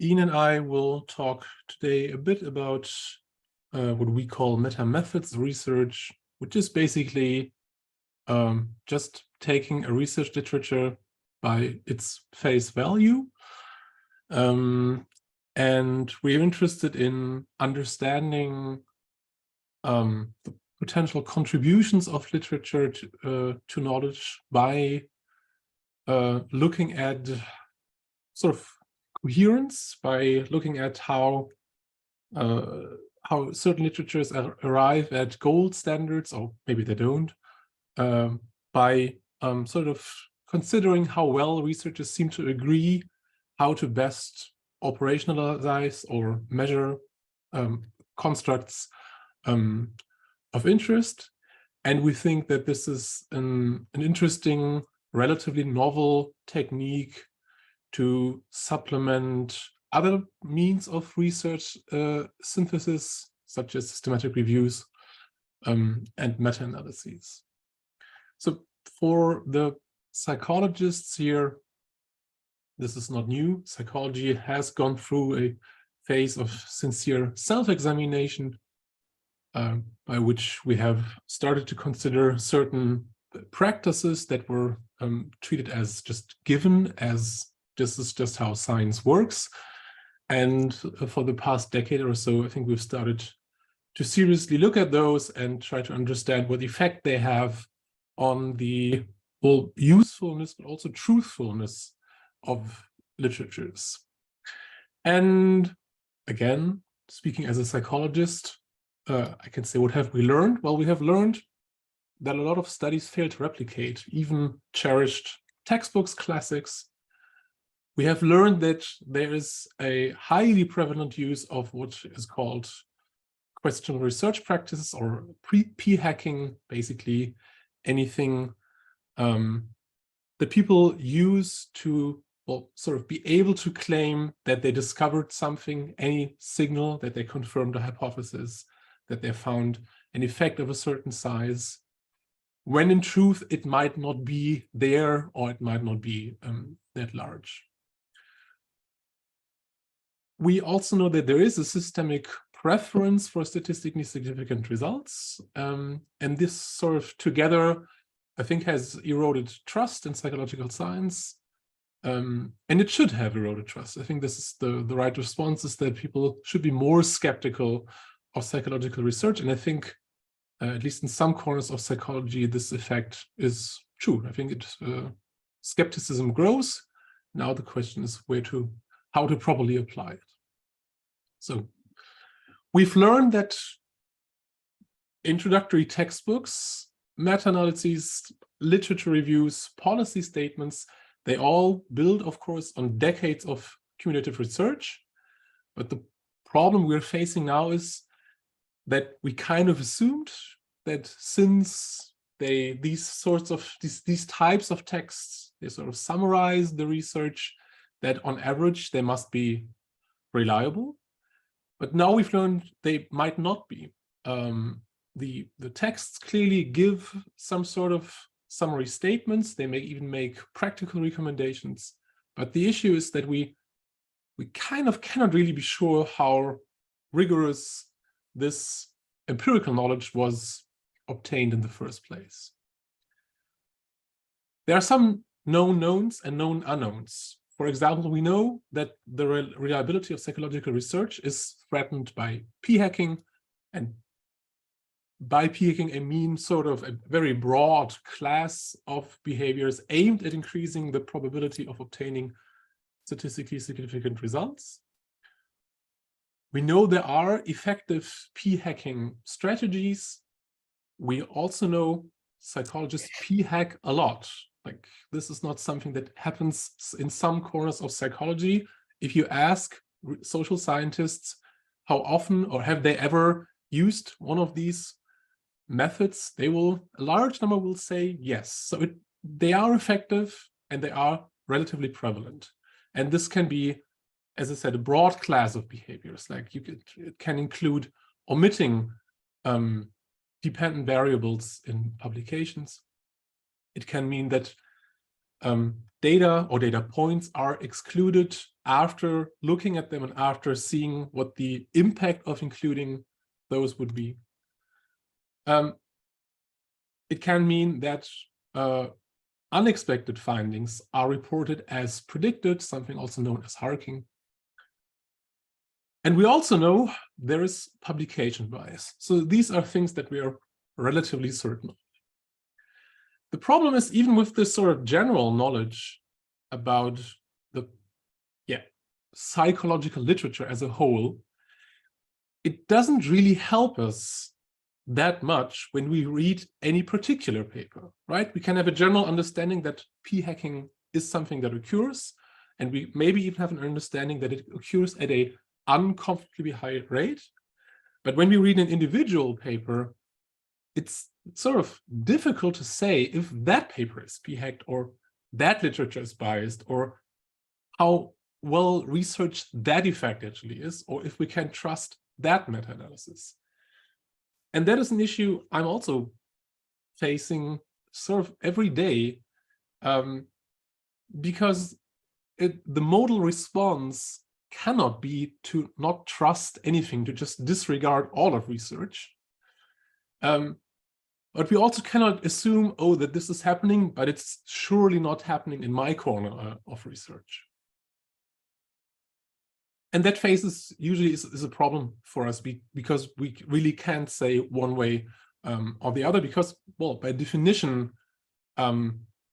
Ian and I will talk today a bit about what we call meta-methods research, which is basically just taking a research literature by its face value. And we're interested in understanding the potential contributions of literature to knowledge by looking at sort of coherence, by looking at how certain literatures arrive at gold standards, or maybe they don't, by sort of considering how well researchers seem to agree how to best operationalize or measure constructs of interest. And we think that this is an interesting, relatively novel technique to supplement other means of research synthesis, such as systematic reviews and meta-analyses. So for the psychologists here, this is not new. Psychology has gone through a phase of sincere self-examination, by which we have started to consider certain practices that were treated as just given, as this is just how science works. And for the past decade or so, I think we've started to seriously look at those and try to understand what effect they have on the usefulness, but also truthfulness of literatures. And again, speaking as a psychologist, I can say, what have we learned? Well, we have learned that a lot of studies fail to replicate even cherished textbooks, classics. We have learned that there is a highly prevalent use of what is called questionable research practices, or p-hacking, basically anything that people use to sort of be able to claim that they discovered something, any signal, that they confirmed a hypothesis, that they found an effect of a certain size, when in truth it might not be there, or it might not be that large. We also know that there is a systemic preference for statistically significant results, and this sort of together, I think, has eroded trust in psychological science, and it should have eroded trust. I think this is the right response, is that people should be more skeptical of psychological research, and I think at least in some corners of psychology, this effect is true. I think skepticism grows. Now the question is how to properly apply it. So we've learned that introductory textbooks, meta-analyses, literature reviews, policy statements, they all build, of course, on decades of cumulative research. But the problem we're facing now is that we kind of assumed that since these types of texts, they sort of summarize the research, that on average they must be reliable. But now we've learned they might not be. The texts clearly give some sort of summary statements. They may even make practical recommendations. But the issue is that we kind of cannot really be sure how rigorous this empirical knowledge was obtained in the first place. There are some known knowns and known unknowns. For example, we know that the reliability of psychological research is threatened by p-hacking, and by p-hacking I mean sort of a very broad class of behaviors aimed at increasing the probability of obtaining statistically significant results. We know there are effective p-hacking strategies. We also know psychologists p-hack a lot. Like, this is not something that happens in some corners of psychology. If you ask social scientists how often or have they ever used one of these methods, a large number will say yes. So they are effective and they are relatively prevalent. And this can be, as I said, a broad class of behaviors. Like it can include omitting dependent variables in publications. It can mean that data or data points are excluded after looking at them and after seeing what the impact of including those would be. It can mean that unexpected findings are reported as predicted, something also known as harking. And we also know there is publication bias. So these are things that we are relatively certain of. The problem is, even with this sort of general knowledge about the psychological literature as a whole, it doesn't really help us that much when we read any particular paper, right? We can have a general understanding that p-hacking is something that occurs, and we maybe even have an understanding that it occurs at a uncomfortably high rate. But when we read an individual paper, it's sort of difficult to say if that paper is p-hacked or that literature is biased or how well researched that effect actually is, or if we can trust that meta-analysis. And that is an issue I'm also facing sort of every day, because the modal response cannot be to not trust anything, to just disregard all of research. But we also cannot assume, oh, that this is happening, but it's surely not happening in my corner of research. And that phase usually is a problem for us because we really can't say one way or the other, because, well, by definition,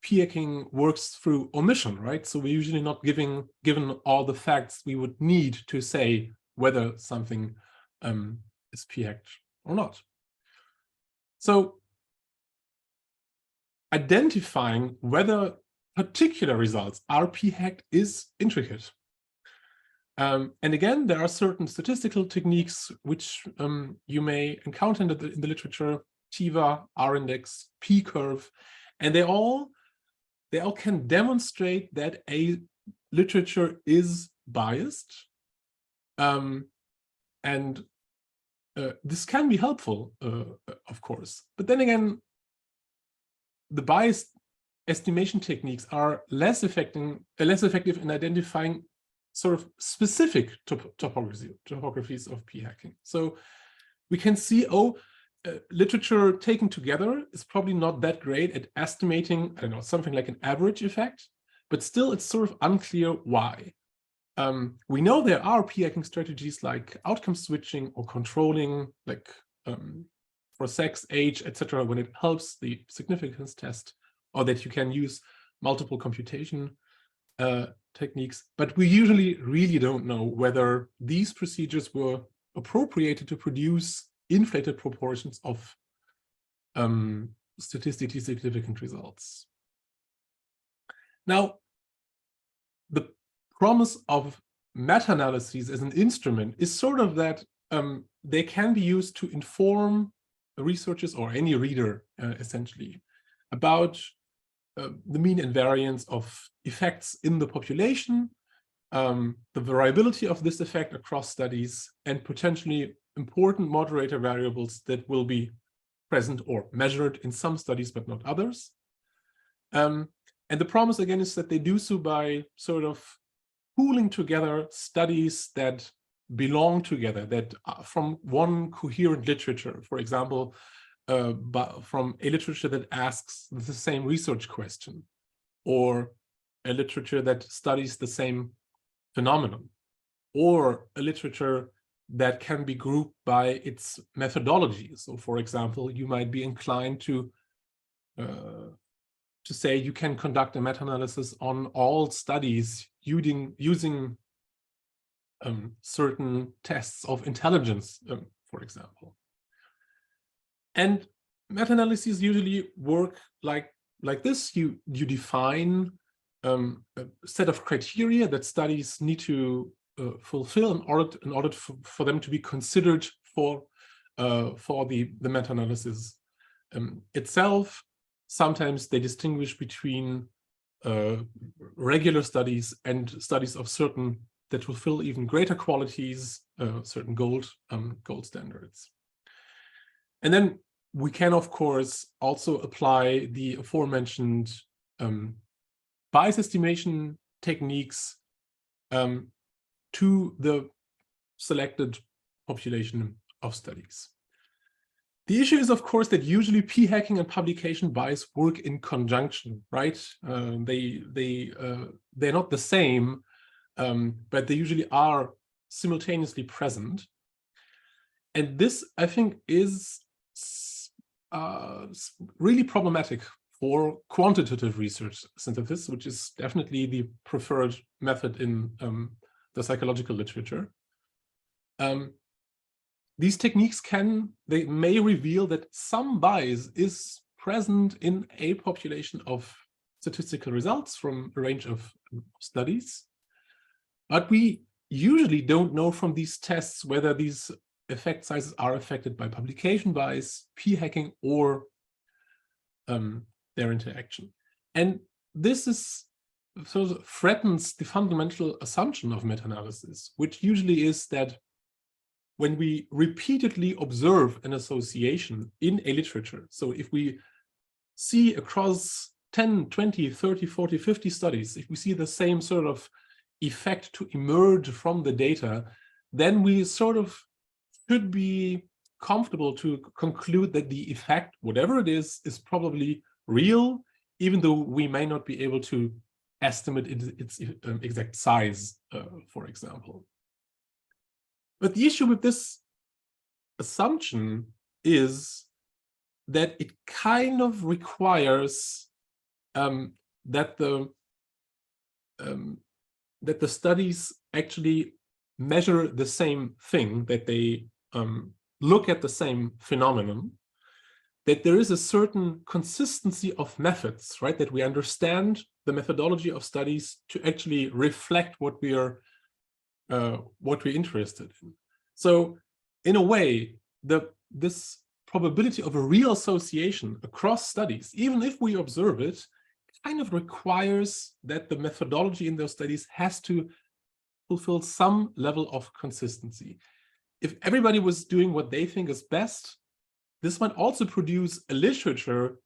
p-hacking works through omission, right? So we're usually not given all the facts we would need to say whether something is p-hacked or not. So identifying whether particular results are p-hacked is intricate. And again, there are certain statistical techniques which you may encounter in the literature: TIVA, R-index, p-curve, and they all can demonstrate that a literature is biased, and this can be helpful, of course. But then again, the biased estimation techniques are less effective in identifying sort of specific topographies of p-hacking. So we can see, literature taken together is probably not that great at estimating, I don't know, something like an average effect, but still it's sort of unclear why. We know there are p-hacking strategies like outcome switching or controlling, like for sex, age, etc., when it helps the significance test, or that you can use multiple computation techniques, but we usually really don't know whether these procedures were appropriated to produce inflated proportions of statistically significant results. Now, the promise of meta-analyses as an instrument is sort of that they can be used to inform researchers or any reader, essentially, about the mean and variance of effects in the population, the variability of this effect across studies, and potentially important moderator variables that will be present or measured in some studies, but not others. And the promise, again, is that they do so by sort of pooling together studies that belong together, that are from one coherent literature, for example, but from a literature that asks the same research question, or a literature that studies the same phenomenon, or a literature that can be grouped by its methodology. So, for example, you might be inclined to say you can conduct a meta-analysis on all studies using certain tests of intelligence, for example. And meta-analyses usually work like this. You define a set of criteria that studies need to fulfill in order for them to be considered for the meta-analysis itself. Sometimes they distinguish between regular studies and studies of certain that fulfill even greater qualities, certain gold standards. And then we can, of course, also apply the aforementioned bias estimation techniques to the selected population of studies. The issue is, of course, that usually p-hacking and publication bias work in conjunction, right? They're not the same, but they usually are simultaneously present. And this, I think, is really problematic for quantitative research synthesis, which is definitely the preferred method in the psychological literature. These techniques may reveal that some bias is present in a population of statistical results from a range of studies, but we usually don't know from these tests whether these effect sizes are affected by publication bias, p-hacking, or their interaction. And this sort of threatens the fundamental assumption of meta-analysis, which usually is that when we repeatedly observe an association in a literature, so if we see across 10, 20, 30, 40, 50 studies, if we see the same sort of effect to emerge from the data, then we sort of should be comfortable to conclude that the effect, whatever it is probably real, even though we may not be able to estimate its exact size, for example. But the issue with this assumption is that it kind of requires that the studies actually measure the same thing, that they look at the same phenomenon, that there is a certain consistency of methods, right? That we understand the methodology of studies to actually reflect what we're interested in. So in a way, this probability of a real association across studies, even if we observe it, kind of requires that the methodology in those studies has to fulfill some level of consistency. If everybody was doing what they think is best, this might also produce a literature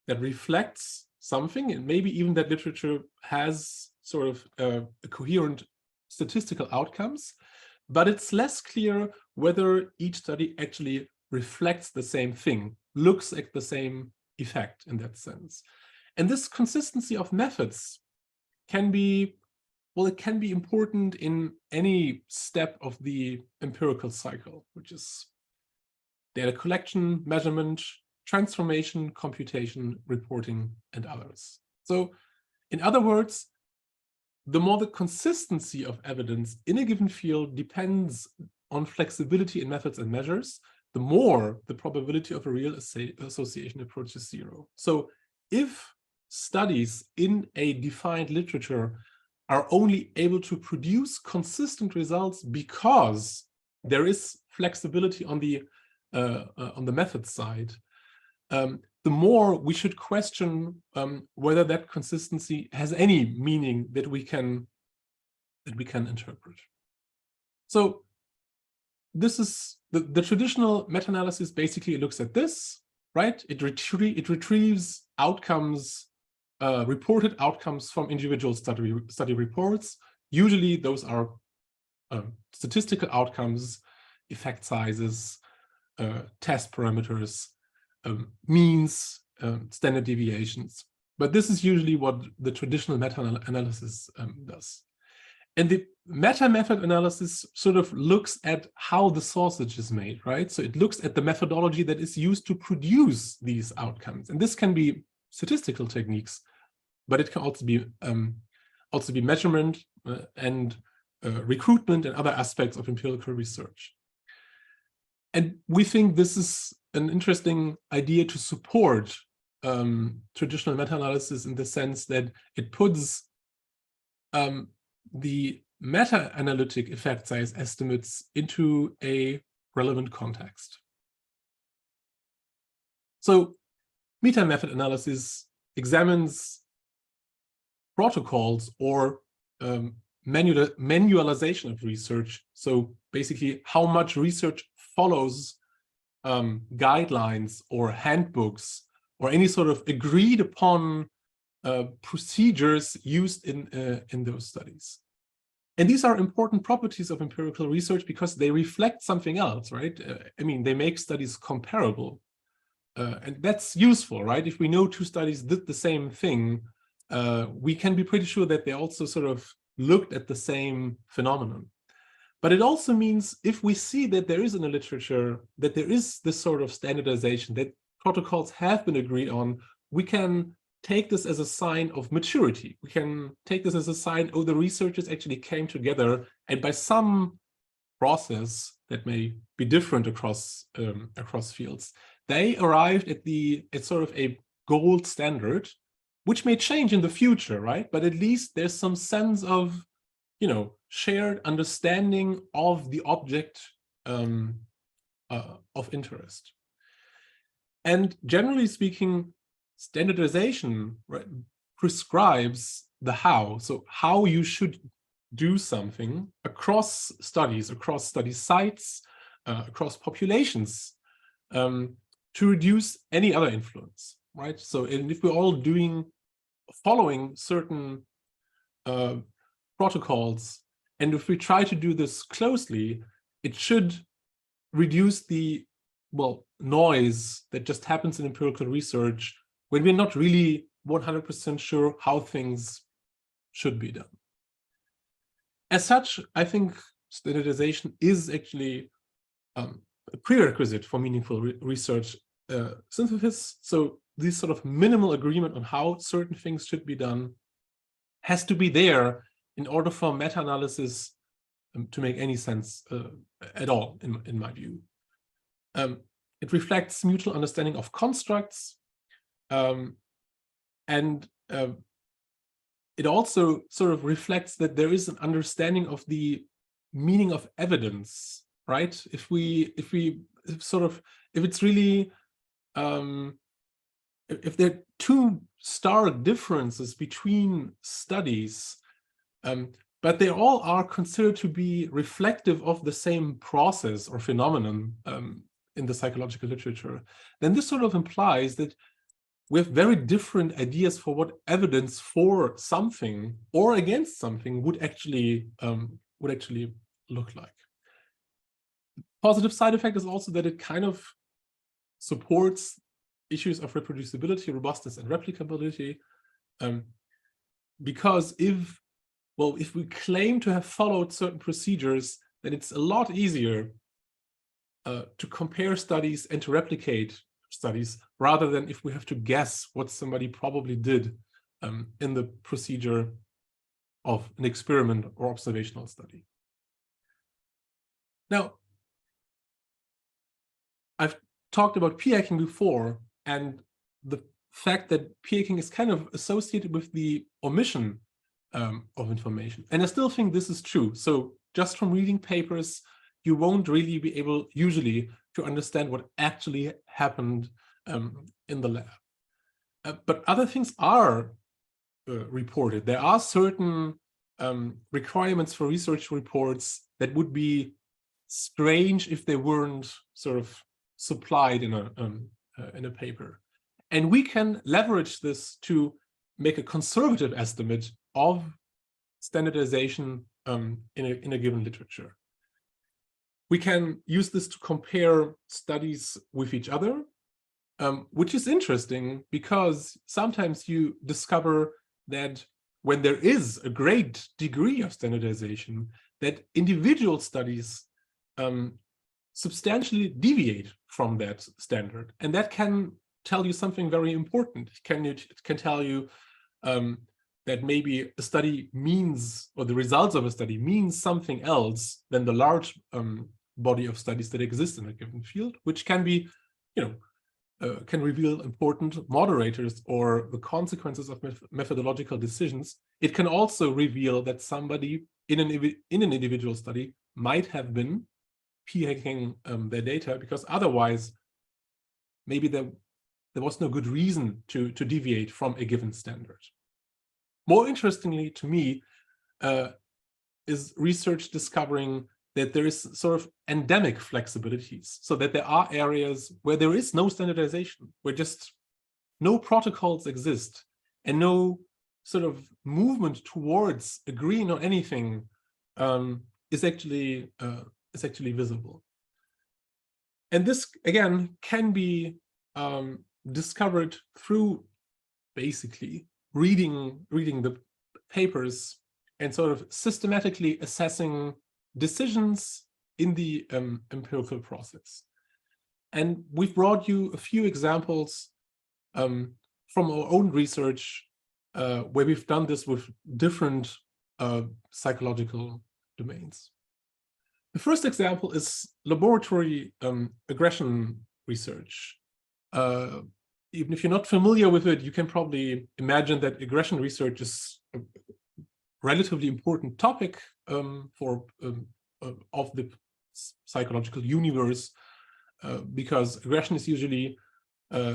that reflects something, and maybe even that literature has sort of a coherent statistical outcomes, but it's less clear whether each study actually reflects the same thing, looks at the same effect in that sense. And this consistency of methods can be, well, it can be important in any step of the empirical cycle, which is data collection, measurement, transformation, computation, reporting, and others. So in other words, the more the consistency of evidence in a given field depends on flexibility in methods and measures, the more the probability of a real association approaches zero. So if studies in a defined literature are only able to produce consistent results because there is flexibility on the method side, the more we should question whether that consistency has any meaning that we can interpret. So this is the traditional meta-analysis. Basically, it looks at this, right? It retrieves outcomes, reported outcomes from individual study reports. Usually, those are statistical outcomes, effect sizes, test parameters, means, standard deviations. But this is usually what the traditional meta-analysis does. And the meta-method analysis sort of looks at how the sausage is made, right? So it looks at the methodology that is used to produce these outcomes. And this can be statistical techniques, but it can also be measurement and recruitment and other aspects of empirical research. And we think this is an interesting idea to support traditional meta-analysis in the sense that it puts the meta-analytic effect size estimates into a relevant context. So meta-method analysis examines protocols or manualization of research. So basically how much research follows guidelines or handbooks or any sort of agreed upon procedures used in those studies. And these are important properties of empirical research because they reflect something else, right? I mean, they make studies comparable. And that's useful, right? If we know two studies did the same thing, we can be pretty sure that they also sort of looked at the same phenomenon. But it also means if we see that there is in the literature, that there is this sort of standardization, that protocols have been agreed on, we can take this as a sign of maturity. We can take this as a sign, oh, the researchers actually came together, and by some process that may be different across fields, they arrived at sort of a gold standard, which may change in the future, right? But at least there's some sense of, you know, shared understanding of the object of interest. And generally speaking, standardization, right, prescribes the how. So how you should do something across studies, across study sites, across populations, to reduce any other influence, right? So if we're all following certain protocols, and if we try to do this closely, it should reduce the, well, noise that just happens in empirical research when we're not really 100% sure how things should be done. As such, I think standardization is actually a prerequisite for meaningful research synthesis. So this sort of minimal agreement on how certain things should be done has to be there in order for meta-analysis to make any sense at all, in my view. It reflects mutual understanding of constructs, and it also sort of reflects that there is an understanding of the meaning of evidence, right? If it's really, if there are two stark differences between studies, but they all are considered to be reflective of the same process or phenomenon in the psychological literature, then this sort of implies that we have very different ideas for what evidence for something or against something would actually look like. Positive side effect is also that it kind of supports issues of reproducibility, robustness, and replicability, because if we claim to have followed certain procedures, then it's a lot easier to compare studies and to replicate studies, rather than if we have to guess what somebody probably did in the procedure of an experiment or observational study. Now, I've talked about p-hacking before, and the fact that p-hacking is kind of associated with the omission of information. And I still think this is true. So just from reading papers, you won't really be able usually to understand what actually happened in the lab. But other things are reported. There are certain requirements for research reports that would be strange if they weren't sort of supplied in a paper. And we can leverage this to make a conservative estimate of standardization in a given literature. We can use this to compare studies with each other, which is interesting because sometimes you discover that when there is a great degree of standardization, that individual studies substantially deviate from that standard. And that can tell you something very important. It can tell you that maybe a study means, or the results of a study means something else than the large body of studies that exist in a given field, which can be, can reveal important moderators or the consequences of methodological decisions. It can also reveal that somebody in an individual study might have been p-hacking their data, because otherwise maybe there was no good reason to deviate from a given standard. More interestingly to me is research discovering that there is sort of endemic flexibilities, so that there are areas where there is no standardization, where just no protocols exist, and no sort of movement towards agreeing on anything is actually visible. And this again can be discovered through basically reading the papers and sort of systematically assessing decisions in the empirical process. And we've brought you a few examples from our own research where we've done this with different psychological domains. The first example is laboratory aggression research. Even if you're not familiar with it, you can probably imagine that aggression research is a relatively important topic of the psychological universe, because aggression is usually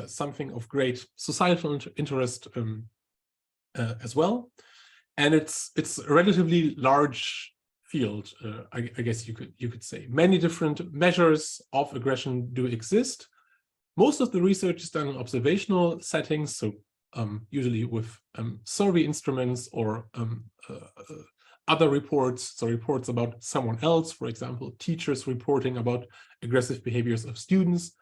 something of great societal interest as well, and it's a relatively large field. I guess you could say many different measures of aggression do exist. Most of the research is done in observational settings, so usually with survey instruments or other reports, so reports about someone else, for example, teachers reporting about aggressive behaviors of students.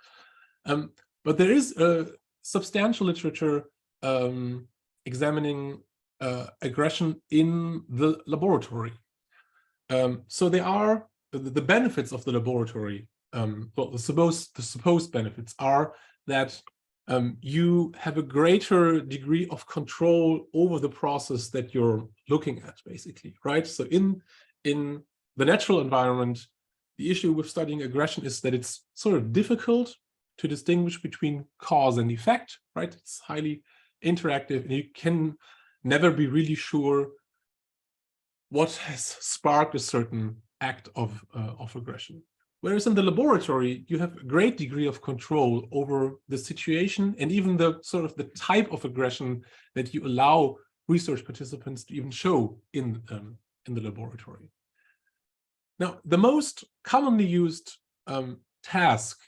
But there is a substantial literature examining aggression in the laboratory. So there are the benefits of the laboratory. Well, the supposed benefits are that you have a greater degree of control over the process that you're looking at, basically, right? So in the natural environment, the issue with studying aggression is that it's sort of difficult to distinguish between cause and effect, right? It's highly interactive, and you can never be really sure what has sparked a certain act of aggression. Whereas in the laboratory, you have a great degree of control over the situation and even the sort of the type of aggression that you allow research participants to even show in the laboratory. Now, the most commonly used task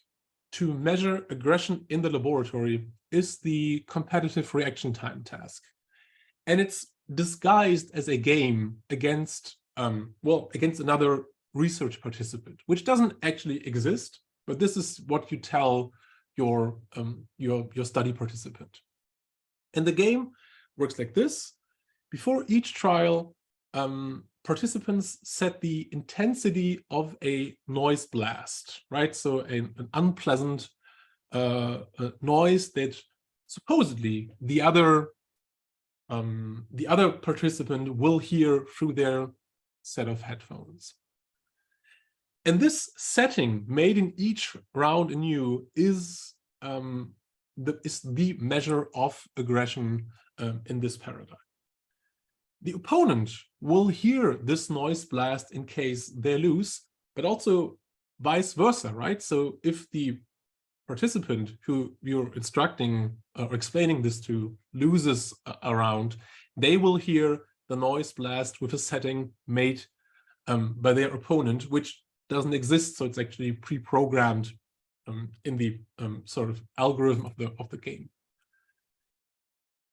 to measure aggression in the laboratory is the competitive reaction time task. And it's disguised as a game against another research participant, which doesn't actually exist, but this is what you tell your study participant. And the game works like this. Before each trial, participants set the intensity of a noise blast, right? So an unpleasant noise that supposedly the other participant will hear through their set of headphones. And this setting made in each round anew is the measure of aggression in this paradigm. The opponent will hear this noise blast in case they lose, but also vice versa, right? So if the participant who you're instructing or explaining this to loses a round, they will hear the noise blast with a setting made by their opponent, which doesn't exist. So it's actually pre-programmed in the sort of algorithm of the game.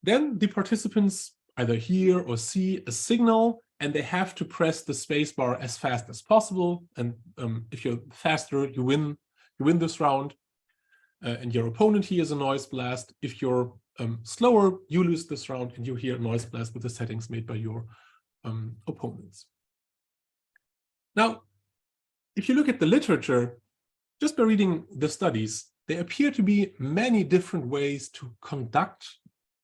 Then the participants either hear or see a signal, and they have to press the spacebar as fast as possible. And if you're faster, you win this round. And your opponent hears a noise blast. If you're slower, you lose this round, and you hear a noise blast with the settings made by your opponents. Now, if you look at the literature, just by reading the studies, there appear to be many different ways to conduct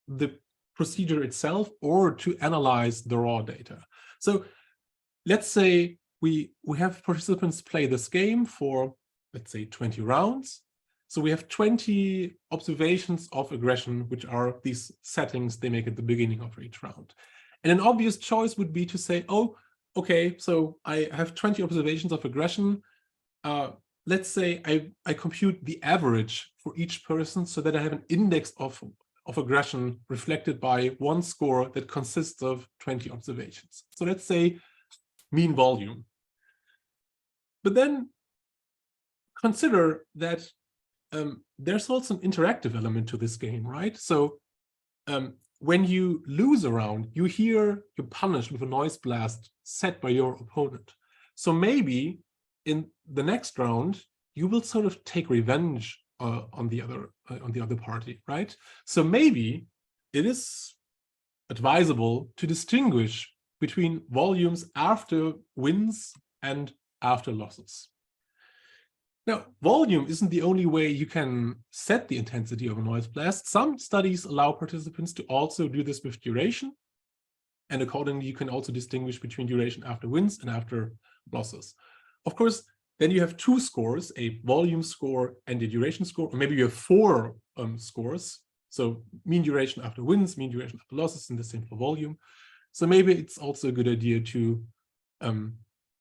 the procedure itself or to analyze the raw data. So let's say we have participants play this game for, let's say, 20 rounds. So we have 20 observations of aggression, which are these settings they make at the beginning of each round. And an obvious choice would be to say, oh, okay, so I have 20 observations of aggression. Let's say I compute the average for each person so that I have an index of aggression reflected by one score that consists of 20 observations. So let's say mean volume. But then consider that there's also an interactive element to this game, right? So when you lose a round, you're punished with a noise blast set by your opponent. So maybe in the next round, you will sort of take revenge on the other party, right? So maybe it is advisable to distinguish between volumes after wins and after losses. Now, volume isn't the only way you can set the intensity of a noise blast. Some studies allow participants to also do this with duration. And accordingly, you can also distinguish between duration after wins and after losses. Of course, then you have two scores, a volume score and a duration score, or maybe you have four scores. So mean duration after wins, mean duration after losses, and the same for volume. So maybe it's also a good idea to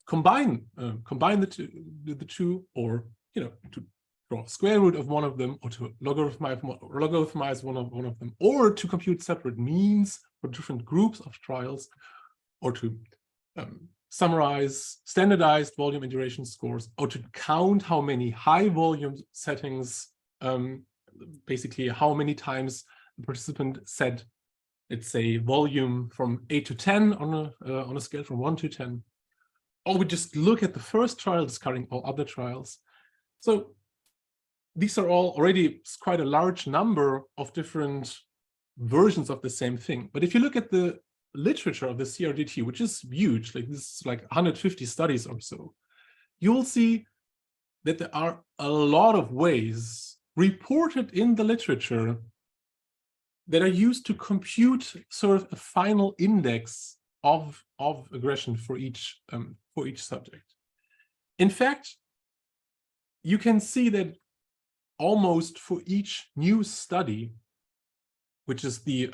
combine the two, or to draw a square root of one of them, or to logarithmize one of them, or to compute separate means for different groups of trials, or to summarize standardized volume and duration scores, or to count how many high volume settings, basically how many times the participant said, let's say, volume from 8 to 10 on a scale from 1 to 10. Or we just look at the first trial, discarding all other trials. So these are all already quite a large number of different versions of the same thing. But if you look at the literature of the CRDT, which is huge, like this is like 150 studies or so, you will see that there are a lot of ways reported in the literature that are used to compute sort of a final index of aggression for each subject. In fact, you can see that almost for each new study, which is the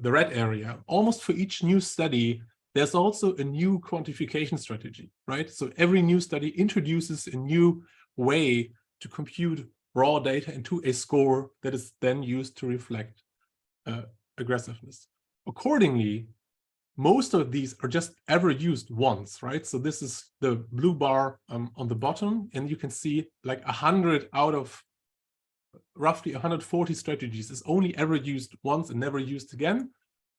red area, almost for each new study, there's also a new quantification strategy, right? So every new study introduces a new way to compute raw data into a score that is then used to reflect aggressiveness. Accordingly, most of these are just ever used once, right? So this is the blue bar on the bottom, and you can see like 100 out of roughly 140 strategies is only ever used once and never used again,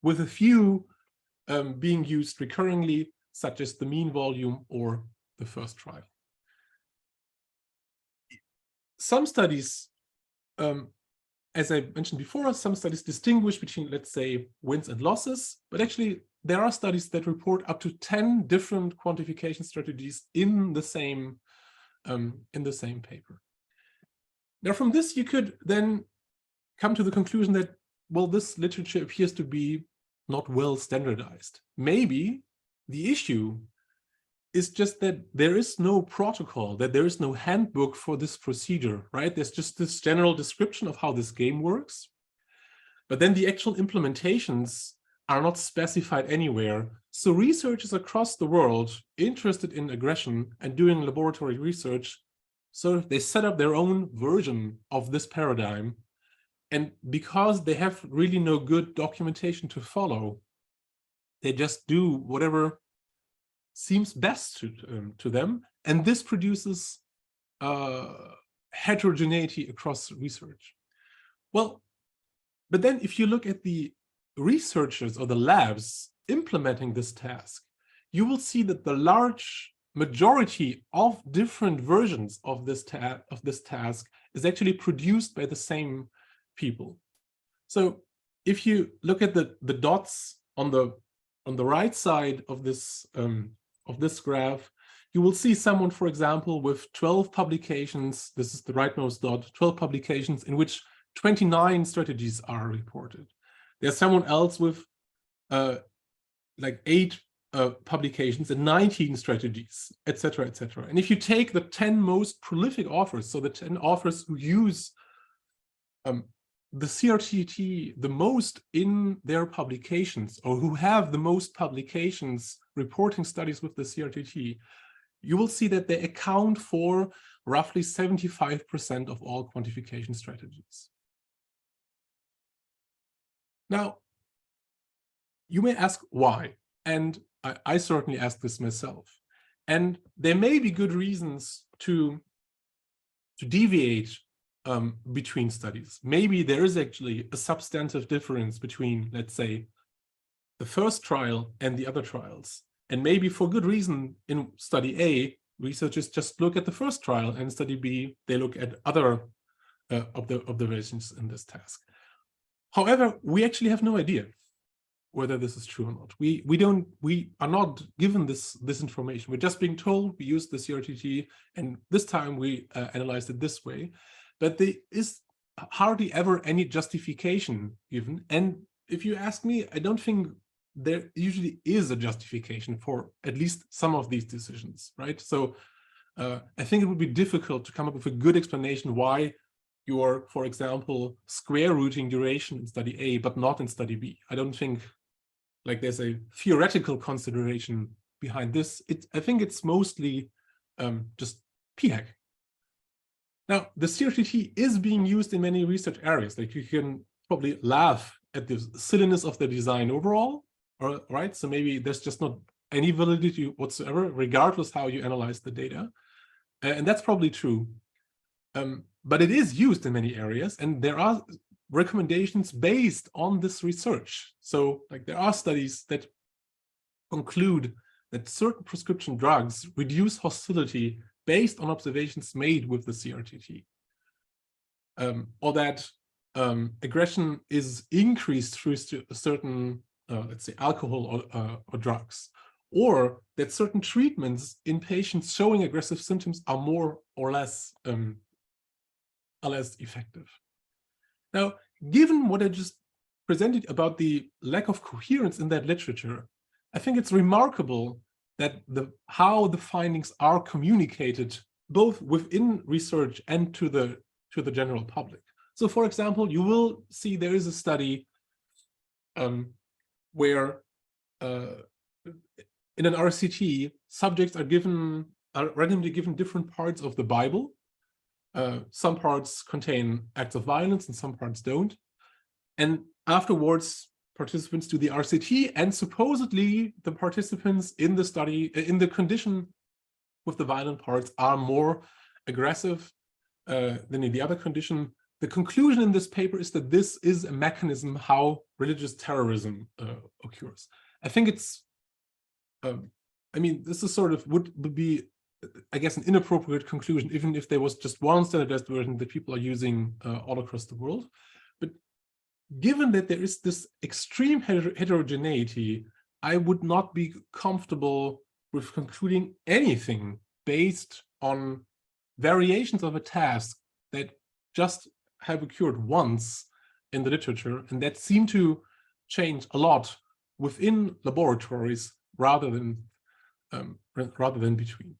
with a few being used recurringly, such as the mean volume or the first trial. Some studies, as I mentioned before, some studies distinguish between, let's say, wins and losses, but actually there are studies that report up to 10 different quantification strategies in the same paper. Now, from this, you could then come to the conclusion that, well, this literature appears to be not well standardized. Maybe the issue is just that there is no protocol, that there is no handbook for this procedure, right? There's just this general description of how this game works, but then the actual implementations are not specified anywhere. So researchers across the world interested in aggression and doing laboratory research, so they set up their own version of this paradigm. And because they have really no good documentation to follow, they just do whatever seems best to them. And this produces heterogeneity across research. Well, but then if you look at the researchers or the labs implementing this task, you will see that the large majority of different versions of this task is actually produced by the same people. So if you look at the dots on the right side of this graph, you will see someone, for example, with 12 publications. This is the rightmost dot, 12 publications in which 29 strategies are reported. There's someone else with like 8 publications and 19 strategies, etc., etc. And if you take the 10 most prolific authors, so the 10 authors who use the CRTT the most in their publications, or who have the most publications reporting studies with the CRTT, you will see that they account for roughly 75% of all quantification strategies. Now, you may ask why, and I certainly asked this myself. And there may be good reasons to deviate between studies. Maybe there is actually a substantive difference between, let's say, the first trial and the other trials. And maybe for good reason in study A, researchers just look at the first trial, and study B, they look at other of the observations in this task. However, we actually have no idea whether this is true or not. We are not given this information. We're just being told we use the CRTT, and this time we analyzed it this way. But there is hardly ever any justification given. And if you ask me, I don't think there usually is a justification for at least some of these decisions, right? So I think it would be difficult to come up with a good explanation why you're, for example, square rooting duration in study A, but not in study B. I don't think like there's a theoretical consideration behind this. I think it's mostly just p-hack. Now, the CRTT is being used in many research areas. Like you can probably laugh at the silliness of the design overall, right? So maybe there's just not any validity whatsoever, regardless how you analyze the data. And that's probably true. But it is used in many areas, and there are recommendations based on this research. So like there are studies that conclude that certain prescription drugs reduce hostility based on observations made with the CRTT, or that aggression is increased through certain, let's say, alcohol or drugs, or that certain treatments in patients showing aggressive symptoms are more or less effective. Now, given what I just presented about the lack of coherence in that literature, I think it's remarkable that how the findings are communicated both within research and to the general public. So, for example, you will see there is a study where in an RCT, subjects are randomly given different parts of the Bible. Some parts contain acts of violence and some parts don't. And afterwards, participants do the RCT, and supposedly the participants in the study, in the condition with the violent parts, are more aggressive than in the other condition. The conclusion in this paper is that this is a mechanism how religious terrorism occurs. I think it's, I mean, this is sort of would be, I guess, an inappropriate conclusion, even if there was just one standardized version that people are using all across the world. But given that there is this extreme heterogeneity, I would not be comfortable with concluding anything based on variations of a task that just have occurred once in the literature and that seem to change a lot within laboratories rather than between.